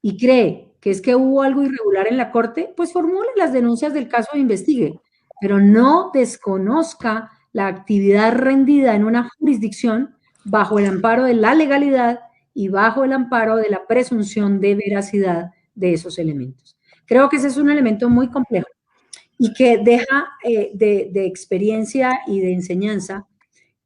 Speaker 4: y cree que es que hubo algo irregular en la Corte, pues formule las denuncias del caso e investigue, pero no desconozca la actividad rendida en una jurisdicción bajo el amparo de la legalidad y bajo el amparo de la presunción de veracidad de esos elementos. Creo que ese es un elemento muy complejo y que deja de experiencia y de enseñanza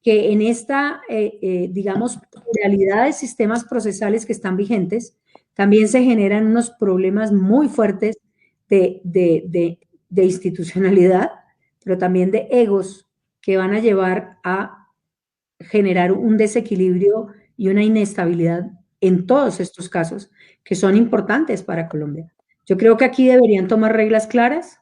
Speaker 4: que en esta, digamos, pluralidad de sistemas procesales que están vigentes, también se generan unos problemas muy fuertes de institucionalidad, pero también de egos que van a llevar a generar un desequilibrio y una inestabilidad en todos estos casos que son importantes para Colombia. Yo creo que aquí deberían tomar reglas claras,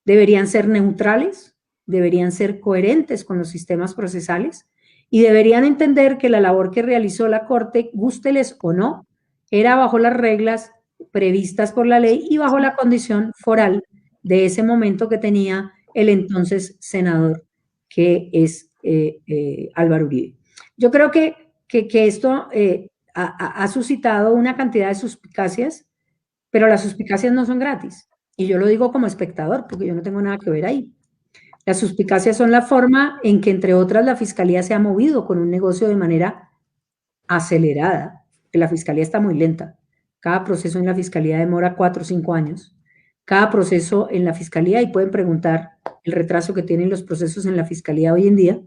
Speaker 4: deberían ser neutrales, deberían ser coherentes con los sistemas procesales y deberían entender que la labor que realizó la Corte, gústeles o no, era bajo las reglas previstas por la ley y bajo la condición foral de ese momento que tenía el entonces senador, que es Álvaro Uribe. Yo creo que esto ha suscitado una cantidad de suspicacias, pero las suspicacias no son gratis. Y yo lo digo como espectador, porque yo no tengo nada que ver ahí. Las suspicacias son la forma en que, entre otras, la Fiscalía se ha movido con un negocio de manera acelerada, que la Fiscalía está muy lenta. Cada proceso en la Fiscalía demora 4 o 5 años. Cada proceso en la Fiscalía, y pueden preguntar el retraso que tienen los procesos en la Fiscalía hoy en día,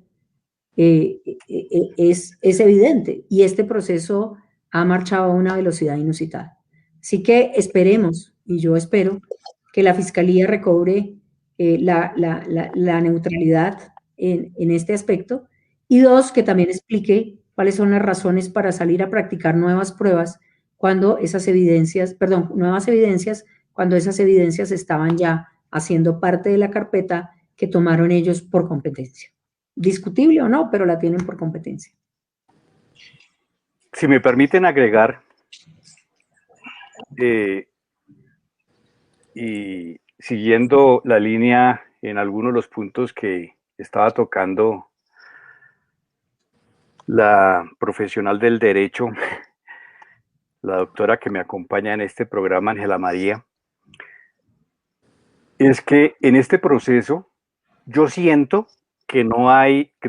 Speaker 4: es evidente. Y este proceso ha marchado a una velocidad inusitada. Así que esperemos, y yo espero, que la Fiscalía recobre la neutralidad en este aspecto, y dos, que también explique cuáles son las razones para salir a practicar nuevas pruebas cuando esas evidencias, nuevas evidencias, cuando esas evidencias estaban ya haciendo parte de la carpeta que tomaron ellos por competencia. Discutible o no, pero la tienen por competencia.
Speaker 3: Si me permiten agregar, y siguiendo la línea en algunos de los puntos que estaba tocando la profesional del derecho, la doctora que me acompaña en este programa, Ángela María, es que en este proceso yo siento que no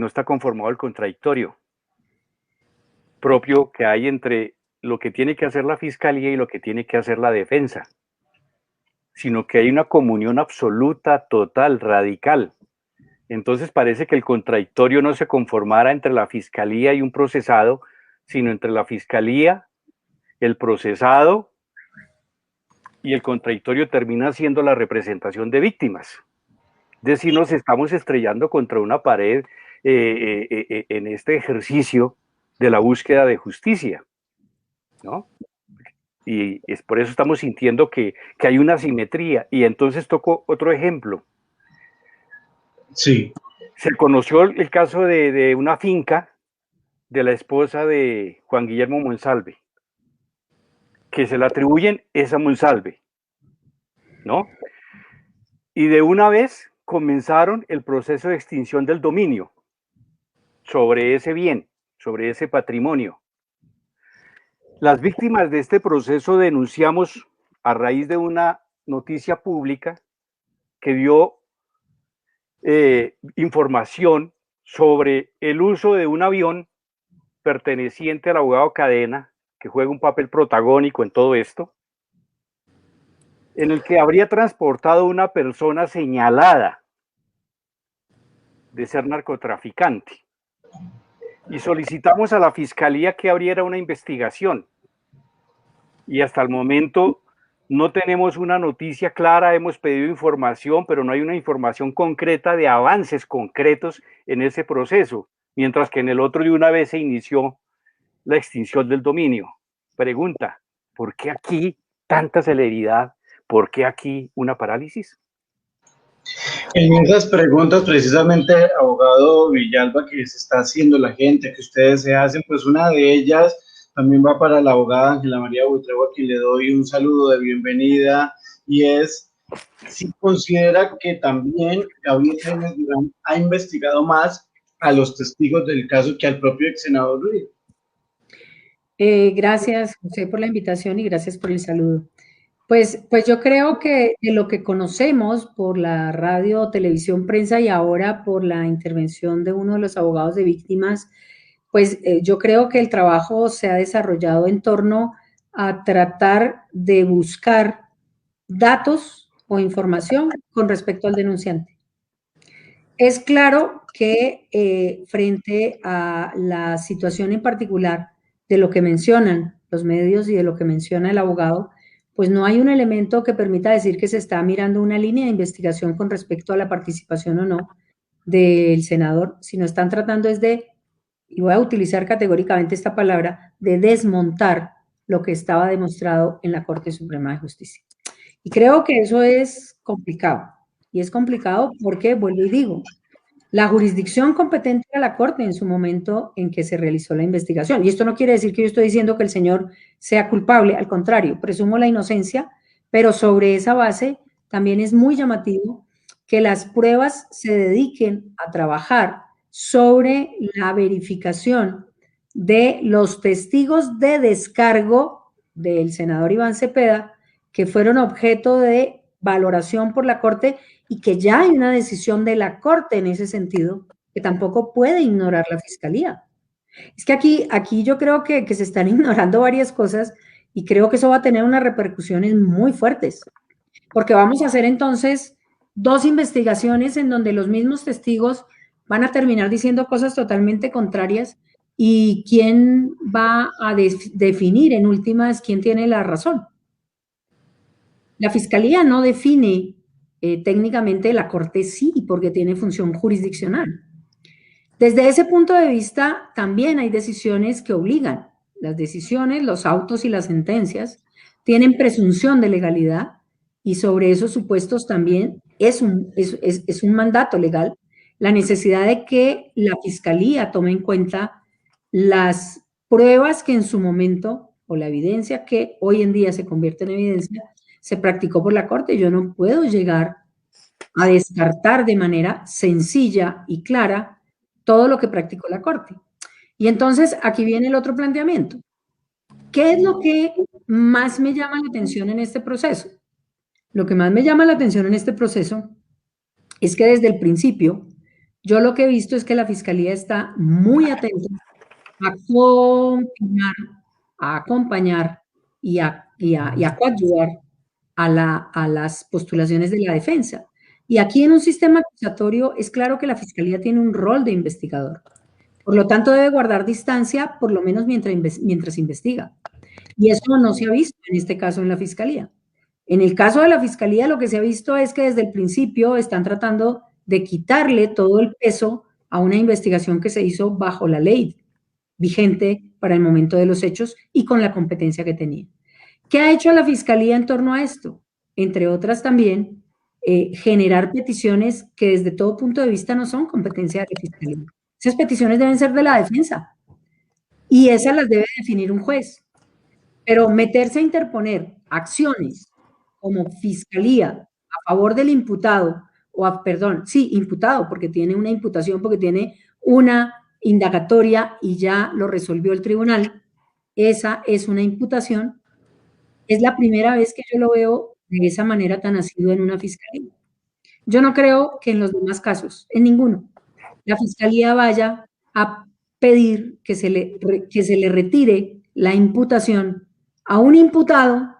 Speaker 3: está conformado el contradictorio propio que hay entre lo que tiene que hacer la Fiscalía y lo que tiene que hacer la defensa, sino que hay una comunión absoluta, total, radical. Entonces parece que el contradictorio no se conformara entre la Fiscalía y un procesado, sino entre la Fiscalía, el procesado, y el contradictorio termina siendo la representación de víctimas. Es decir, nos estamos estrellando contra una pared en este ejercicio de la búsqueda de justicia, ¿no? Y es por eso estamos sintiendo que hay una asimetría. Y entonces toco otro ejemplo.
Speaker 1: Sí.
Speaker 3: Se conoció el caso de una finca de la esposa de Juan Guillermo Monsalve, que se le atribuyen esa Monsalve, ¿no? Y de una vez comenzaron el proceso de extinción del dominio sobre ese bien, sobre ese patrimonio. Las víctimas de este proceso denunciamos a raíz de una noticia pública que dio información sobre el uso de un avión perteneciente al abogado Cadena, que juega un papel protagónico en todo esto, en el que habría transportado una persona señalada de ser narcotraficante. Y solicitamos a la Fiscalía que abriera una investigación. Y hasta el momento no tenemos una noticia clara, hemos pedido información, pero no hay una información concreta de avances concretos en ese proceso, mientras que en el otro de una vez se inició la extinción del dominio. Pregunta, ¿por qué aquí tanta celeridad? ¿Por qué aquí una parálisis?
Speaker 1: En esas preguntas, precisamente, abogado Villalba, que se está haciendo la gente, que ustedes se hacen, pues una de ellas también va para la abogada Ángela María Buitrego, a quien le doy un saludo de bienvenida, y es si considera que también Gabriel Jaimes Durán ha investigado más a los testigos del caso que al propio ex senador Uribe.
Speaker 4: Gracias, José, por la invitación y gracias por el saludo. Pues yo creo que de lo que conocemos por la radio, televisión, prensa y ahora por la intervención de uno de los abogados de víctimas, pues yo creo que el trabajo se ha desarrollado en torno a tratar de buscar datos o información con respecto al denunciante. Es claro que frente a la situación en particular de lo que mencionan los medios y de lo que menciona el abogado, pues no hay un elemento que permita decir que se está mirando una línea de investigación con respecto a la participación o no del senador, sino están tratando es de, y voy a utilizar categóricamente esta palabra, de desmontar lo que estaba demostrado en la Corte Suprema de Justicia. Y creo que eso es complicado. Y es complicado porque, vuelvo y digo, la jurisdicción competente era la Corte en su momento en que se realizó la investigación. Y esto no quiere decir que yo estoy diciendo que el señor sea culpable, al contrario, presumo la inocencia, pero sobre esa base también es muy llamativo que las pruebas se dediquen a trabajar sobre la verificación de los testigos de descargo del senador Iván Cepeda, que fueron objeto de valoración por la Corte y que ya hay una decisión de la Corte en ese sentido, que tampoco puede ignorar la Fiscalía. Es que aquí yo creo que se están ignorando varias cosas y creo que eso va a tener unas repercusiones muy fuertes, porque vamos a hacer entonces 2 investigaciones en donde los mismos testigos van a terminar diciendo cosas totalmente contrarias y quién va a definir en últimas quién tiene la razón. La Fiscalía no define técnicamente, la Corte sí, porque tiene función jurisdiccional. Desde ese punto de vista, también hay decisiones que obligan. Las decisiones, los autos y las sentencias tienen presunción de legalidad y sobre esos supuestos también es un mandato legal la necesidad de que la Fiscalía tome en cuenta las pruebas que en su momento, o la evidencia que hoy en día se convierte en evidencia, se practicó por la Corte. Yo no puedo llegar a descartar de manera sencilla y clara todo lo que practicó la Corte. Y entonces aquí viene el otro planteamiento. ¿Qué es lo que más me llama la atención en este proceso? Lo que más me llama la atención en este proceso es que desde el principio yo lo que he visto es que la Fiscalía está muy atenta a acompañar y a coadyuvar a las postulaciones de la defensa. Y aquí en un sistema acusatorio es claro que la Fiscalía tiene un rol de investigador. Por lo tanto, debe guardar distancia, por lo menos mientras investiga. Y eso no se ha visto en este caso en la Fiscalía. En el caso de la Fiscalía, lo que se ha visto es que desde el principio están tratando de quitarle todo el peso a una investigación que se hizo bajo la ley vigente para el momento de los hechos y con la competencia que tenía. ¿Qué ha hecho la Fiscalía en torno a esto? Entre otras también, generar peticiones que desde todo punto de vista no son competencia de la Fiscalía. Esas peticiones deben ser de la defensa y esas las debe definir un juez. Pero meterse a interponer acciones como Fiscalía a favor del imputado, imputado, porque tiene una imputación, porque tiene una indagatoria y ya lo resolvió el tribunal, esa es una imputación. Es la primera vez que yo lo veo de esa manera tan asiduo en una Fiscalía. Yo no creo que en los demás casos, en ninguno, la Fiscalía vaya a pedir que se le retire la imputación a un imputado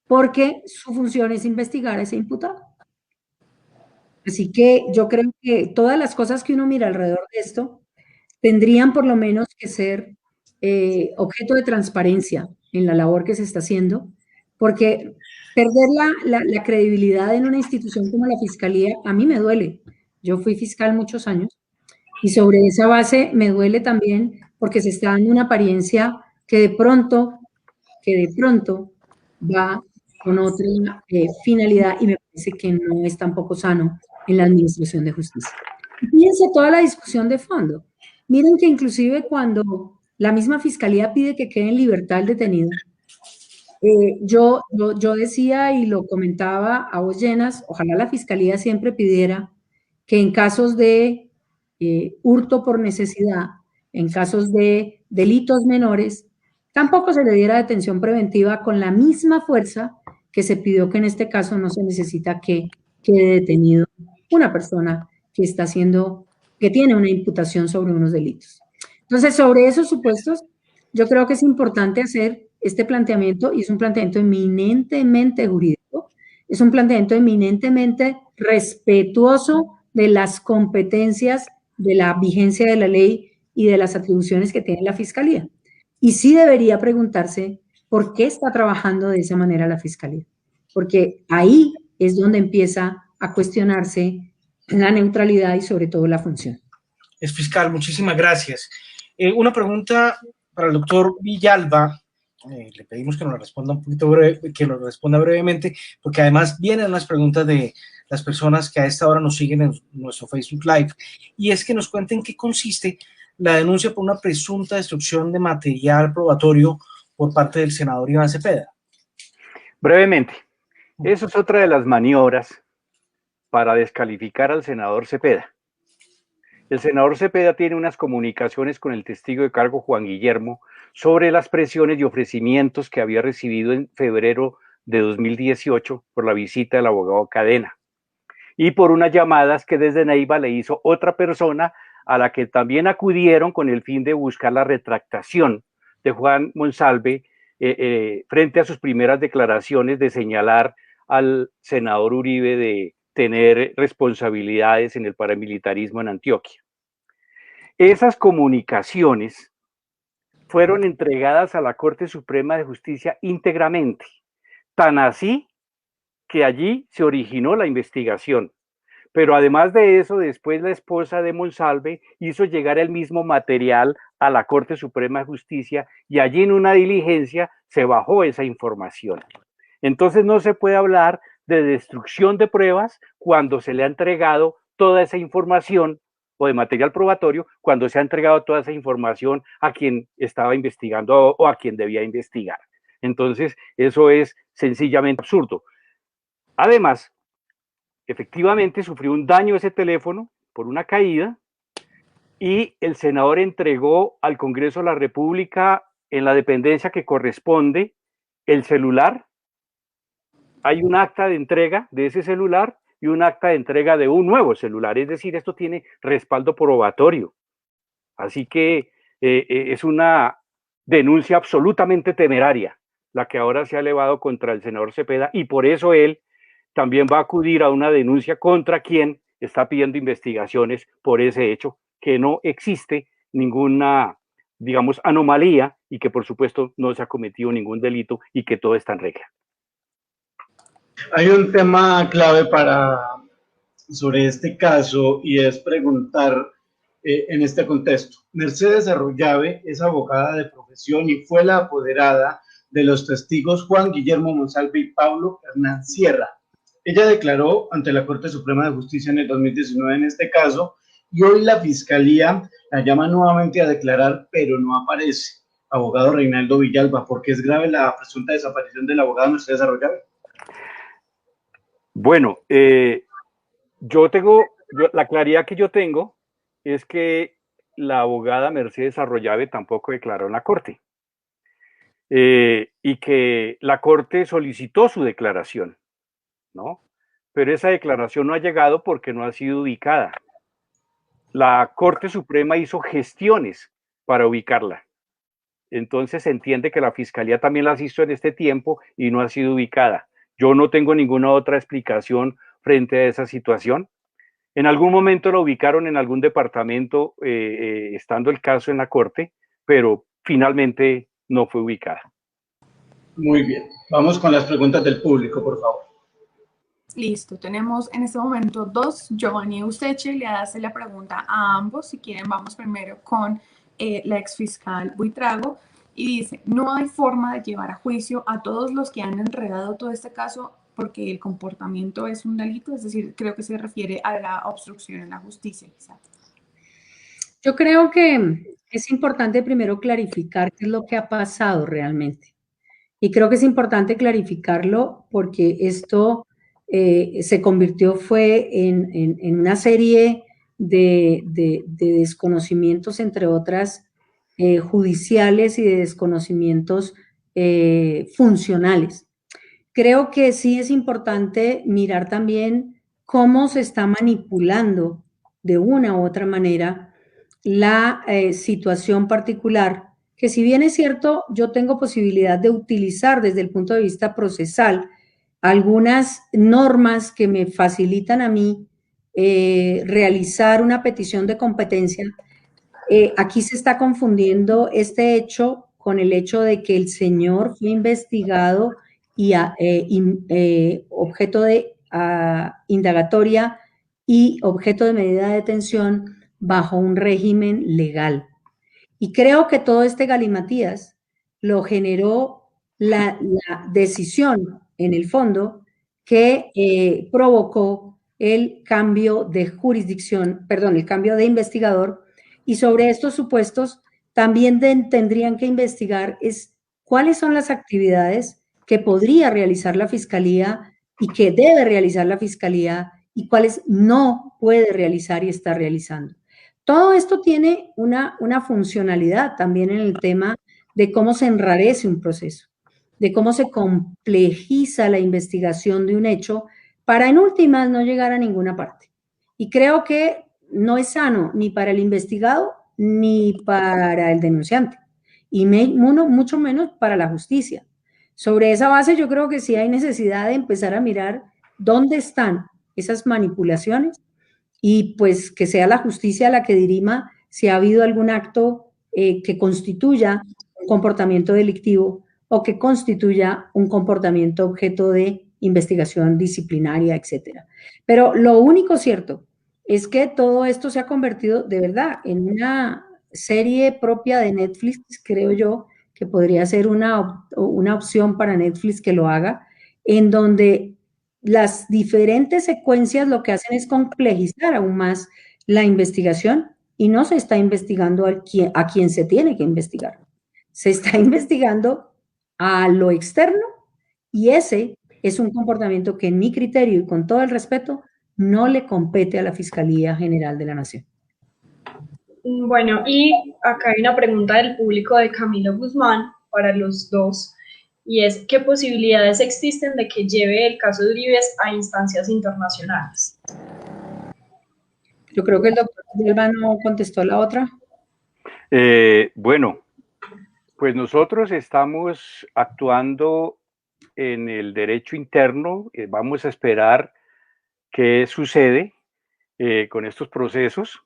Speaker 4: porque su función es investigar a ese imputado. Así que yo creo que todas las cosas que uno mira alrededor de esto tendrían por lo menos que ser objeto de transparencia en la labor que se está haciendo, porque perder la credibilidad en una institución como la Fiscalía a mí me duele. Yo fui fiscal muchos años y sobre esa base me duele también porque se está dando una apariencia que de pronto va con otra finalidad y me parece que no es tampoco sano en la administración de justicia. Fíjense toda la discusión de fondo. Miren que inclusive cuando la misma Fiscalía pide que quede en libertad el detenido, yo decía y lo comentaba a voz llenas, ojalá la Fiscalía siempre pidiera que en casos de hurto por necesidad, en casos de delitos menores, tampoco se le diera detención preventiva con la misma fuerza que se pidió que en este caso no se necesita que quede detenido una persona que tiene una imputación sobre unos delitos. Entonces, sobre esos supuestos, yo creo que es importante hacer este planteamiento y es un planteamiento eminentemente jurídico, es un planteamiento eminentemente respetuoso de las competencias, de la vigencia de la ley y de las atribuciones que tiene la Fiscalía. Y sí debería preguntarse por qué está trabajando de esa manera la Fiscalía, porque ahí es donde empieza a cuestionarse la neutralidad y sobre todo la función.
Speaker 1: Es fiscal, muchísimas gracias. Una pregunta para el doctor Villalba. Le pedimos que nos responda un poquito que nos responda brevemente, porque además vienen unas preguntas de las personas que a esta hora nos siguen en nuestro Facebook Live, y es que nos cuenten qué consiste la denuncia por una presunta destrucción de material probatorio por parte del senador Iván Cepeda.
Speaker 3: Brevemente, eso es otra de las maniobras para descalificar al senador Cepeda. el senador Cepeda tiene unas comunicaciones con el testigo de cargo Juan Guillermo sobre las presiones y ofrecimientos que había recibido en febrero de 2018 por la visita del abogado Cadena y por unas llamadas que desde Neiva le hizo otra persona a la que también acudieron con el fin de buscar la retractación de Juan Monsalve frente a sus primeras declaraciones de señalar al senador Uribe de tener responsabilidades en el paramilitarismo en Antioquia. Esas comunicaciones fueron entregadas a la Corte Suprema de Justicia íntegramente, tan así que allí se originó la investigación. Pero además de eso, después la esposa de Monsalve hizo llegar el mismo material a la Corte Suprema de Justicia y allí en una diligencia se bajó esa información. Entonces no se puede hablar de destrucción de pruebas cuando se le ha entregado toda esa información o de material probatorio cuando se ha entregado toda esa información a quien estaba investigando o a quien debía investigar. Entonces eso es sencillamente absurdo. Además, efectivamente sufrió un daño ese teléfono por una caída y el senador entregó al Congreso de la República en la dependencia que corresponde el celular. Hay un acta de entrega de ese celular y un acta de entrega de un nuevo celular, es decir, esto tiene respaldo probatorio. Así que es una denuncia absolutamente temeraria la que ahora se ha elevado contra el senador Cepeda y por eso él también va a acudir a una denuncia contra quien está pidiendo investigaciones por ese hecho, que no existe ninguna, digamos, anomalía y que por supuesto no se ha cometido ningún delito y que todo está en regla.
Speaker 1: Hay un tema clave sobre este caso y es preguntar en este contexto. Mercedes Arroyave es abogada de profesión y fue la apoderada de los testigos Juan Guillermo Monsalve y Pablo Hernán Sierra. Ella declaró ante la Corte Suprema de Justicia en el 2019 en este caso y hoy la Fiscalía la llama nuevamente a declarar, pero no aparece. Abogado Reinaldo Villalba, ¿por qué es grave la presunta desaparición del abogado Mercedes Arroyave?
Speaker 3: Bueno, la claridad que yo tengo es que la abogada Mercedes Arroyave tampoco declaró en la Corte y que la Corte solicitó su declaración, ¿no? Pero esa declaración no ha llegado porque no ha sido ubicada. La Corte Suprema hizo gestiones para ubicarla. Entonces se entiende que la Fiscalía también las hizo en este tiempo y no ha sido ubicada. Yo no tengo ninguna otra explicación frente a esa situación. En algún momento la ubicaron en algún departamento, estando el caso en la Corte, pero finalmente no fue ubicada.
Speaker 1: Muy bien. Vamos con las preguntas del público, por favor.
Speaker 2: Listo, tenemos en este momento dos. Giovanni Usteche le hace la pregunta a ambos. Si quieren, vamos primero con la exfiscal Buitrago. Y dice, no hay forma de llevar a juicio a todos los que han enredado todo este caso porque el comportamiento es un delito, es decir, creo que se refiere a la obstrucción en la justicia, quizá.
Speaker 4: Yo creo que es importante primero clarificar qué es lo que ha pasado realmente. Y creo que es importante clarificarlo porque esto se convirtió en una serie de desconocimientos, entre otras, judiciales y de desconocimientos funcionales. Creo que sí es importante mirar también cómo se está manipulando de una u otra manera la situación particular, que si bien es cierto, yo tengo posibilidad de utilizar desde el punto de vista procesal algunas normas que me facilitan a mí realizar una petición de competencia. Aquí se está confundiendo este hecho con el hecho de que el señor fue investigado y objeto de indagatoria y objeto de medida de detención bajo un régimen legal. Y creo que todo este galimatías lo generó la decisión, en el fondo, que provocó el cambio de jurisdicción, perdón, el cambio de investigador. Y sobre estos supuestos también tendrían que investigar cuáles son las actividades que podría realizar la Fiscalía y que debe realizar la Fiscalía y cuáles no puede realizar y está realizando. Todo esto tiene una funcionalidad también en el tema de cómo se enrarece un proceso, de cómo se complejiza la investigación de un hecho para en últimas no llegar a ninguna parte. Y creo que no es sano ni para el investigado ni para el denunciante, y mucho menos para la justicia. Sobre esa base yo creo que sí hay necesidad de empezar a mirar dónde están esas manipulaciones y pues que sea la justicia la que dirima si ha habido algún acto que constituya un comportamiento delictivo o que constituya un comportamiento objeto de investigación disciplinaria, etcétera. Pero lo único cierto es que todo esto se ha convertido de verdad en una serie propia de Netflix, creo yo, que podría ser una opción para Netflix que lo haga, en donde las diferentes secuencias lo que hacen es complejizar aún más la investigación y no se está investigando a quien se tiene que investigar. Se está investigando a lo externo y ese es un comportamiento que en mi criterio y con todo el respeto no le compete a la Fiscalía General de la Nación.
Speaker 5: Bueno, y acá hay una pregunta del público de Camilo Guzmán para los dos, y es, ¿qué posibilidades existen de que lleve el caso de Uribe a instancias internacionales?
Speaker 4: Yo creo que el doctor Silva no contestó la otra.
Speaker 3: Bueno, pues nosotros estamos actuando en el derecho interno, vamos a esperar qué sucede con estos procesos.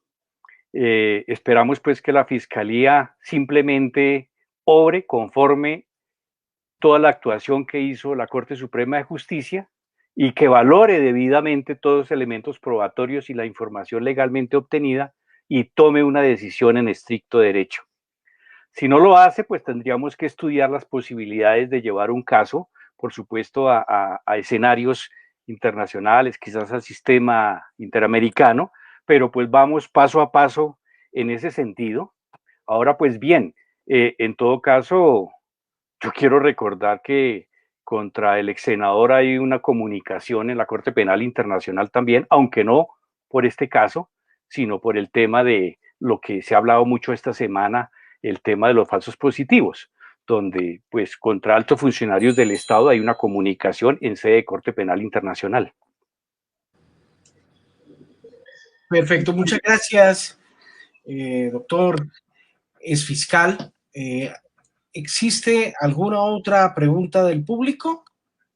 Speaker 3: Esperamos pues que la Fiscalía simplemente obre conforme toda la actuación que hizo la Corte Suprema de Justicia y que valore debidamente todos los elementos probatorios y la información legalmente obtenida y tome una decisión en estricto derecho. Si no lo hace, pues tendríamos que estudiar las posibilidades de llevar un caso, por supuesto, a escenarios internacionales, quizás al sistema interamericano, pero pues vamos paso a paso en ese sentido. Ahora, pues bien, en todo caso, yo quiero recordar que contra el ex senador hay una comunicación en la Corte Penal Internacional también, aunque no por este caso, sino por el tema de lo que se ha hablado mucho esta semana, el tema de los falsos positivos, donde pues contra altos funcionarios del Estado hay una comunicación en sede de Corte Penal Internacional.
Speaker 1: Perfecto, muchas gracias, doctor exfiscal. ¿Existe alguna otra pregunta del público?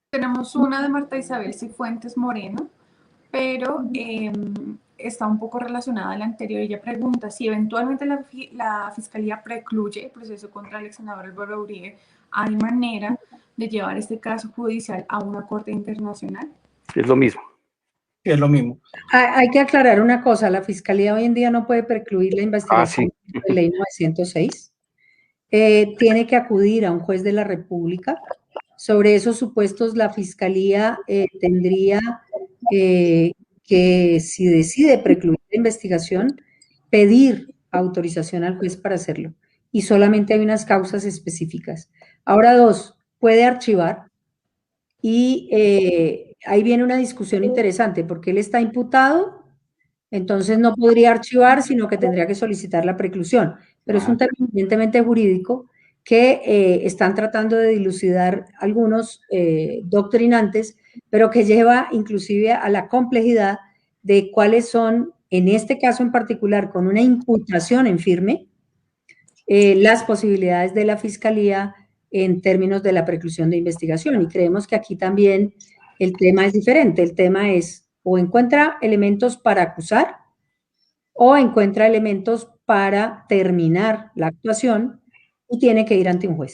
Speaker 2: Tenemos una de Marta Isabel Cifuentes Moreno, pero está un poco relacionada a la anterior. Ella pregunta si eventualmente la Fiscalía precluye el proceso contra el ex senador Álvaro Uribe, ¿hay manera de llevar este caso judicial a una corte internacional?
Speaker 3: Es lo mismo.
Speaker 1: Es lo mismo.
Speaker 4: Hay que aclarar una cosa, la Fiscalía hoy en día no puede precluir la investigación de ley 906. Tiene que acudir a un juez de la República. Sobre esos supuestos, la Fiscalía tendría que, si decide precluir la investigación, pedir autorización al juez para hacerlo. Y solamente hay unas causas específicas. Ahora, dos, puede archivar. Y ahí viene una discusión interesante, porque él está imputado, entonces no podría archivar, sino que tendría que solicitar la preclusión. Pero es un tema evidentemente jurídico que están tratando de dilucidar algunos doctrinantes, pero que lleva inclusive a la complejidad de cuáles son, en este caso en particular, con una imputación en firme, las posibilidades de la Fiscalía en términos de la preclusión de investigación. Y creemos que aquí también el tema es diferente. El tema es o encuentra elementos para acusar o encuentra elementos para terminar la actuación y tiene que ir ante un juez.